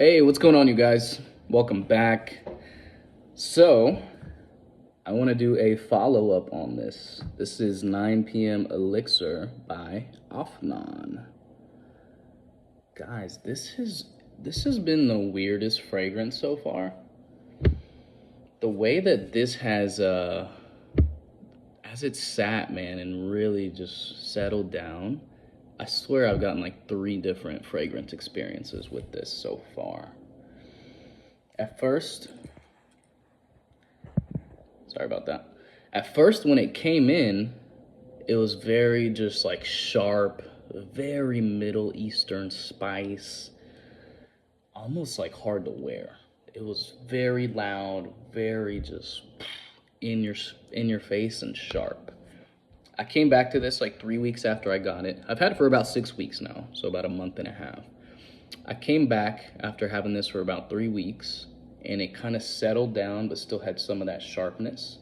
Hey, what's going on, you guys? Welcome back. So, I want to do a follow-up on this. This is 9PM Elixir by Afnan. Guys, this has been the weirdest fragrance so far. The way that this has as it sat, man, and really just settled down, I swear I've gotten like 3 different fragrance experiences with this so far. At first, sorry about that. At first, when it came in, it was very just like sharp, very Middle Eastern spice, almost like hard to wear. It was very loud, very just in your face and sharp. I came back to this like 3 weeks after I got it. I've had it for about 6 weeks now, so about a month and a half. I came back after having this for about 3 weeks, and it kind of settled down, but still had some of that sharpness.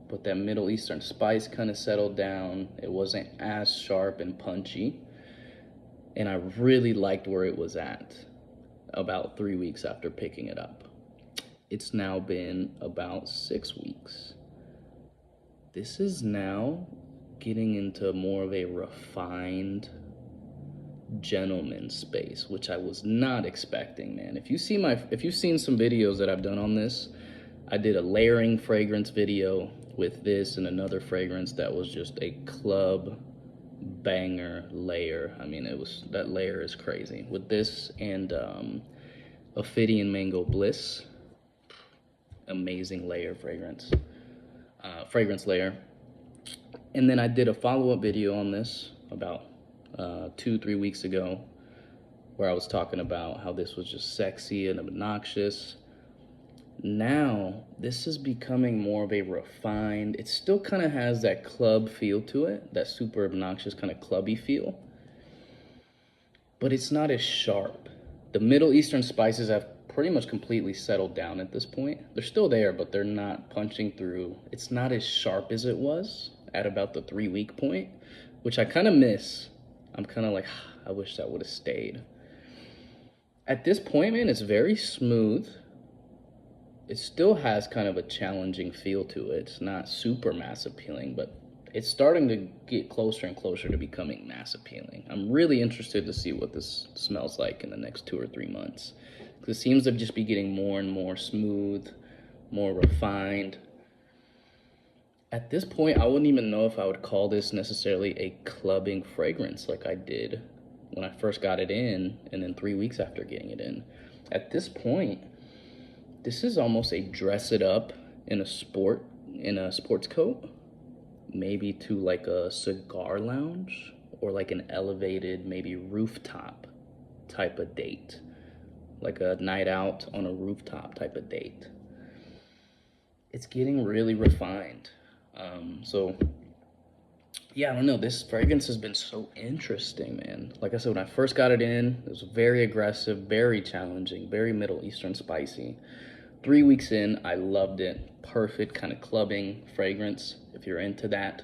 But that Middle Eastern spice kind of settled down. It wasn't as sharp and punchy. And I really liked where it was at about 3 weeks after picking it up. It's now been about 6 weeks. This is now getting into more of a refined gentleman space, which I was not expecting, man. If you've seen some videos that I've done on this, I did a layering fragrance video with this and another fragrance that was just a club banger layer. I mean, that layer is crazy. With this and Ophidian Mango Bliss, amazing layer fragrance layer. And then I did a follow-up video on this about 2-3 weeks ago, where I was talking about how this was just sexy and obnoxious. Now this is becoming more of a refined, it still kind of has that club feel to it, that super obnoxious kind of clubby feel, but it's not as sharp. The Middle Eastern spices have pretty much completely settled down at this point. They're still there, but they're not punching through. It's not as sharp as it was at about the 3-week point, which I kind of miss. I'm kind of like, I wish that would have stayed. At this point, man, it's very smooth. It still has kind of a challenging feel to it. It's not super mass appealing, but it's starting to get closer and closer to becoming mass appealing. I'm really interested to see what this smells like in the next 2 or 3 months. Because it seems to just be getting more and more smooth, more refined. At this point, I wouldn't even know if I would call this necessarily a clubbing fragrance like I did when I first got it in, and then 3 weeks after getting it in. At this point, this is almost a dress it up in a sports coat, maybe to like a cigar lounge or like an elevated, maybe rooftop type of date, like a night out on a rooftop type of date. It's getting really refined. So yeah, I don't know, this fragrance has been so interesting, man. Like I said, when I first got it in, it was very aggressive, very challenging, very Middle Eastern spicy. 3 weeks in, I loved it. Perfect kind of clubbing fragrance, if you're into that.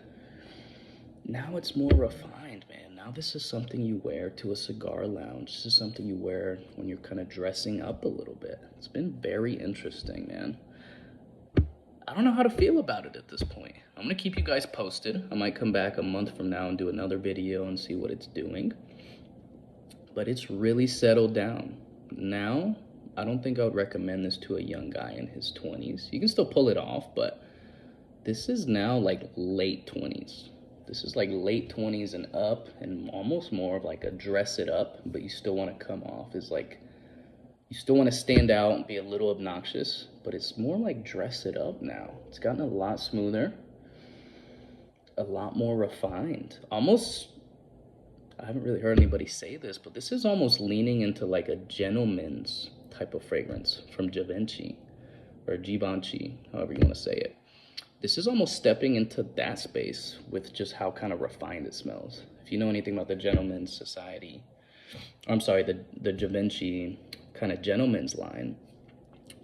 Now it's more refined, man. Now this is something you wear to a cigar lounge. This is something you wear when you're kind of dressing up a little bit. It's been very interesting, man. I don't know how to feel about it at this point. I'm gonna keep you guys posted. I might come back a month from now and do another video and see what it's doing. But it's really settled down. Now, I don't think I would recommend this to a young guy in his 20s. You can still pull it off, but this is now like late 20s. This is like late 20s and up, and almost more of like a dress it up, but you still want to come off as like, you still want to stand out and be a little obnoxious, but it's more like dress it up now. It's gotten a lot smoother, a lot more refined. Almost, I haven't really heard anybody say this, but this is almost leaning into like a gentleman's type of fragrance from Givenchy or Givenchy, however you want to say it. This is almost stepping into that space with just how kind of refined it smells. If you know anything about the Gentleman's Society, I'm sorry, the Givenchy kind of gentleman's line,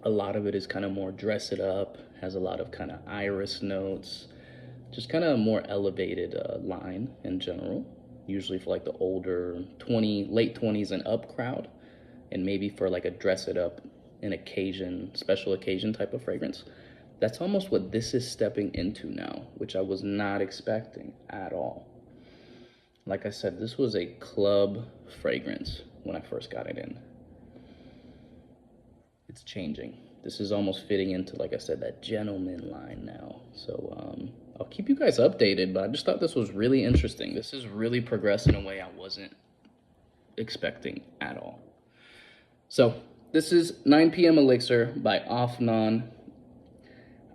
a lot of it is kind of more dress it up, has a lot of kind of iris notes, just kind of a more elevated line in general, usually for like the older late 20s and up crowd. and maybe for like a dress it up an occasion, special occasion type of fragrance. That's almost what this is stepping into now, which I was not expecting at all. Like I said, this was a club fragrance when I first got it in. It's changing. This is almost fitting into, like I said, that gentleman line now. So I'll keep you guys updated, but I just thought this was really interesting. This is really progressing in a way I wasn't expecting at all. So this is 9PM Elixir by Afnan.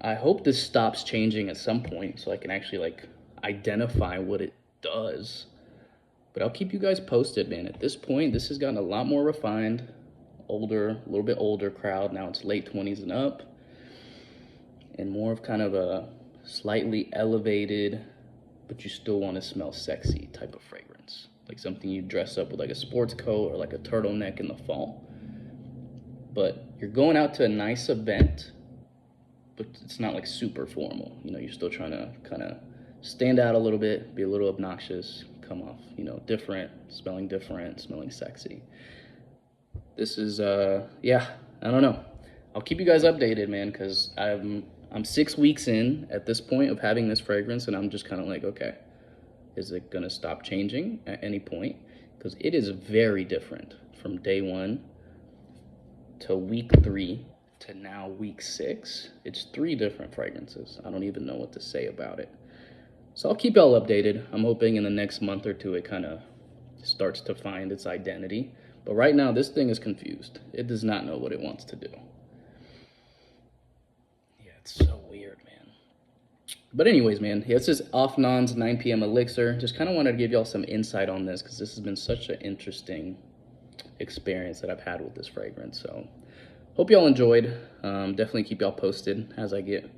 I hope this stops changing at some point so I can actually like identify what it does. But I'll keep you guys posted, man. At this point, this has gotten a lot more refined, older, a little bit older crowd. Now it's late 20s and up, and more of kind of a slightly elevated, but you still want to smell sexy type of fragrance. Like something you dress up with like a sports coat or like a turtleneck in the fall. But you're going out to a nice event, but it's not like super formal. You know, you're still trying to kind of stand out a little bit, be a little obnoxious, come off, you know, different, smelling sexy. This is, yeah, I don't know. I'll keep you guys updated, man, because I'm 6 weeks in at this point of having this fragrance, and I'm just kind of like, okay, is it going to stop changing at any point? Because it is very different from day 1 to week 3 to now week 6. It's 3 different fragrances. I don't even know what to say about it. So I'll keep y'all updated. I'm hoping in the next month or 2 it kind of starts to find its identity. But right now, this thing is confused. It does not know what it wants to do. Yeah, it's so weird, man. But anyways, man, yeah, this is Afnan's 9PM Elixir. Just kind of wanted to give y'all some insight on this because this has been such an interesting experience that I've had with this fragrance. So hope y'all enjoyed. Definitely keep y'all posted as I get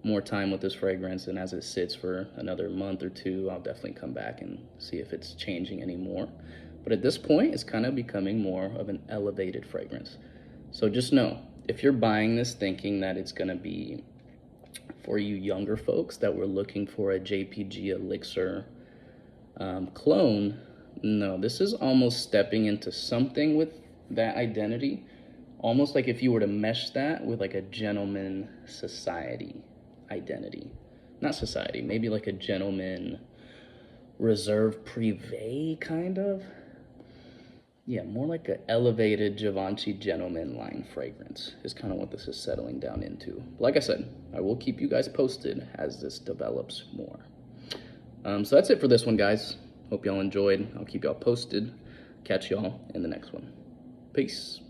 more time with this fragrance, and as it sits for another month or 2, I'll definitely come back and see if it's changing anymore. But at this point, it's kind of becoming more of an elevated fragrance. So just know, if you're buying this thinking that it's going to be for you younger folks that were looking for a JPG Elixir clone, no, this is almost stepping into something with that identity. Almost like if you were to mesh that with like a gentleman society identity. Not society, maybe like a gentleman reserve privé kind of. Yeah, more like an elevated Givenchy gentleman line fragrance is kind of what this is settling down into. Like I said, I will keep you guys posted as this develops more. So that's it for this one, guys. Hope y'all enjoyed. I'll keep y'all posted. Catch y'all in the next one. Peace.